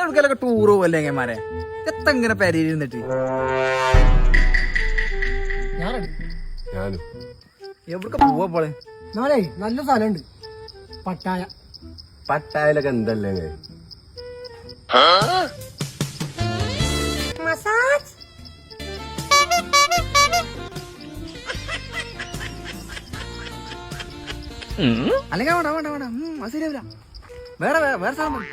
എവിടേക്കൊക്കെ tour പോവല്ലേ എങ്ങന്മാരെ എത്തങ്ങനെ പെരയിരുന്നിട്ട് എവിടക്ക പോവാ നാളെ നല്ല സ്ഥലമുണ്ട് പട്ടായ. പട്ടായലൊക്കെ എന്തല്ലേ മസാജ് അല്ലെങ്കിൽ വേണ്ട വേണ്ട വേണ്ട അത് ശരിയാവില്ല. വേറെ വേറെ സ്ഥലം മതി.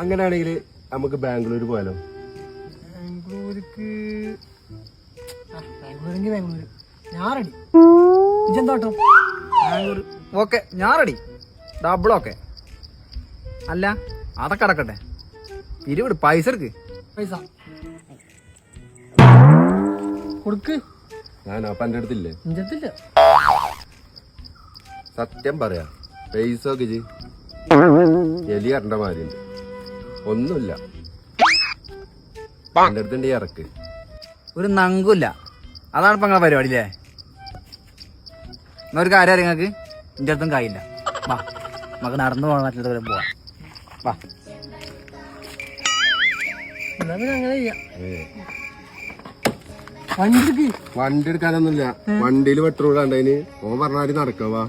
അങ്ങനെയാണെങ്കിൽ നമുക്ക് ബാംഗ്ലൂർ പോയാലോ? ബാംഗ്ലൂരെങ്കിൽ ബാംഗ്ലൂര്. ഞാൻ റെഡി. ഇജെന്തോട്ടോ? ബാംഗ്ലൂർ ഓക്കെ, ഞാൻ റെഡി. Double okay. അല്ല അതൊക്കെ അടക്കട്ടെ, പിരിവിട് പൈസ എടുക്ക്. പൈസ കൊടുക്ക്. ഞാൻ അപ്പൊ എന്റെ അടുത്തില്ലേ? ഇഞ്ചത്തില്ല. സത്യം പറയാ, പൈസ ഒക്കെ എലി കണ്ട മാതിരിണ്ട്. ഒന്നുമില്ല, എന്റെ അടുത്തുണ്ട് ഇറക്ക്. ഒരു നങ്കുമില്ല. അതാണ് ഇപ്പൊ നിങ്ങളെ പരിപാടി അല്ലേ? എന്നാ ഒരു കാര്യം അറിയാം നിങ്ങൾക്ക്, ഇന്റെ അടുത്തും കായില്ല. വാ നമുക്ക് നടന്നു പോകാൻ പറ്റുന്നത് പോവാം. വാ എന്നാ പിന്നെ അങ്ങനെ ചെയ്യാം. വണ്ടി എടുക്കാനൊന്നുമില്ല, വണ്ടിയിൽ പെട്രോൾ കണ്ടതിന് ഓൻ പറഞ്ഞാൽ നടക്കാവാ.